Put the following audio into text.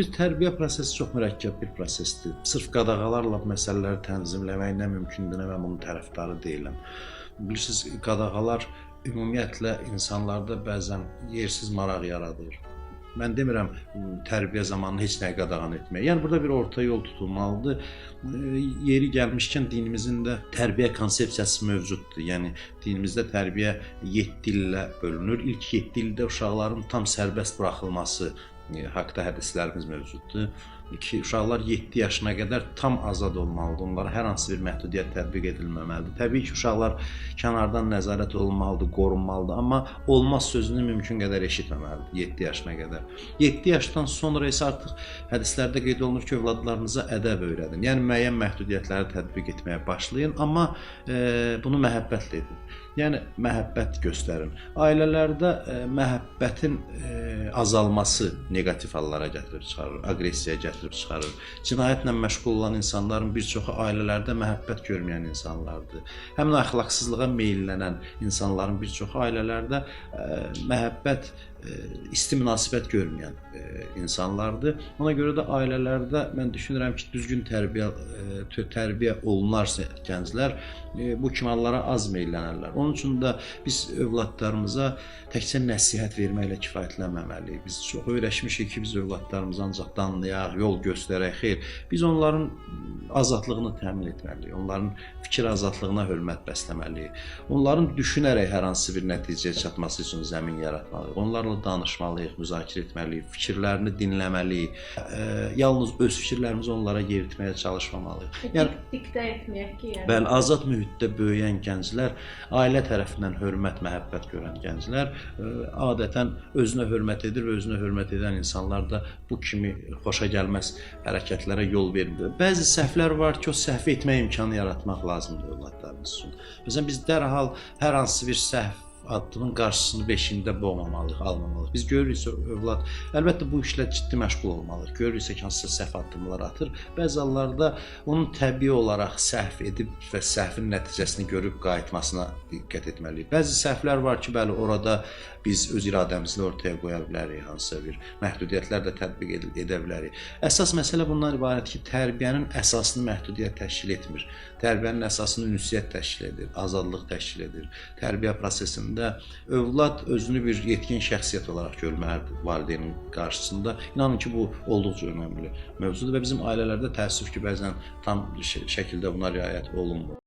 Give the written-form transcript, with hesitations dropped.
Bir tərbiyə prosesi çox mürəkkəb bir prosesdir. Sırf qadağalarla məsələləri tənzimləmək nə mümkündür, mən bunun tərəfdarı deyiləm. Bilirsiniz, qadağalar ümumiyyətlə insanlarda bəzən yersiz maraq yaradır. Mən demirəm tərbiyə zamanı heç nəyi qadağan etmək. Yəni burada bir orta yol tutulmalıdır. Yeri gəlmişkən dinimizin də tərbiyə konsepsiyası mövcuddur. Yəni dinimizdə tərbiyə 7 illə bölünür. İlk 7 ildə uşaqların tam sərbəst buraxılması haqda hədislərimiz mövcuddur. Ki, uşaqlar 7 yaşına qədər tam azad olmalıdır. Onlara hər hansı bir məhdudiyyət tətbiq edilməməlidir. Təbii ki, uşaqlar kənardan nəzarət olunmalıdır, qorunmalıdır. Amma olmaz sözünü mümkün qədər eşitməməlidir 7 yaşına qədər. 7 yaşdan sonra isə artıq hədislərdə qeyd olunur ki, övladlarınıza ədəb öyrədin. Yəni müəyyən məhdudiyyətləri tətbiq etməyə başlayın, amma bunu məhəbbətlə edin. Yəni məhəbbət göstərin. Ailələrdə məhəbbətin azalması neqativ hallara gətirib çıxarır, aqressiyaya gətirib çıxarır. Cinayətlə məşğul olan insanların bir çoxu ailələrdə məhəbbət görməyən insanlardır. Həmin əxlaqsızlığa meyllənən insanların bir çoxu ailələrdə məhəbbət, isti münasibət görməyən insanlardır. Ona görə də ailələrdə mən düşünürəm ki, düzgün tərbiyə olunarsa gənclər bu kimi hallara az meyllənərlər. Onun üçün də biz övladlarımıza təkcə nəsihət verməklə kifayətlənməməliyik. Biz çox öyrəşmişik ki, biz övladlarımızı ancaq danlayaq, yol göstərək. Xeyr, biz onların azadlığını təmin etməliyik. Onların fikir azadlığına hörmət bəsləməliyik. Onların düşünərək hər hansı bir nəticəyə çatması üçün zəmin yaratmalıyıq. Onlarla danışmalıyıq, müzakirə etməliyik, fikirlərini dinləməliyik. Yalnız öz fikirlərimizi onlara yeritməyə çalışmamalıyıq. Yəni diktə etməyək ki, yəni. Bəli, azad mühitdə böyüyən gənclər, ailə tərəfindən hörmət, məhəbbət görən gənclər adətən özünə hörmət edir və özünə hörmət edən insanlar da bu kimi xoşa gəlməz hərəkətlərə yol vermir. Bəzi səhvlər var ki, o səhvi etmək imkanı yaratmaq lazımdır övladlarımız üçün. Məsələn, biz dərhal hər hansı bir səhv addımın qarşısını beşiyində boğmamalıyıq, almamalıyıq. Biz görürüksə övlad, əlbəttə bu işlə ciddi məşğul olmalıyıq. Görürüksə ki, hansısa səhv addımlar atır. Bəzi hallarda onun təbii olaraq səhv edib və səhvin nəticəsini görüb qayıtmasına diqqət etməliyik. Bəzi səhvlər var ki, bəli, orada biz öz iradəmizni ortaya qoya bilərik, hansısa bir məhdudiyyətlər də tətbiq edə bilərik. Əsas məsələ bundan ibarət ki, tərbiyənin əsasını məhdudiyyət təşkil etmir. Tərbiyənin əsasını ünsiyyət təşkil edir, azadlıq təşkil edir. Tərbiyə prosesində övlad özünü bir yetkin şəxsiyyət olaraq görməlidir valideynin qarşısında. İnanın ki, bu olduqca önəmli mövzudur və bizim ailələrdə təəssüf ki, bəzən tam şəkildə buna riayət olunmur.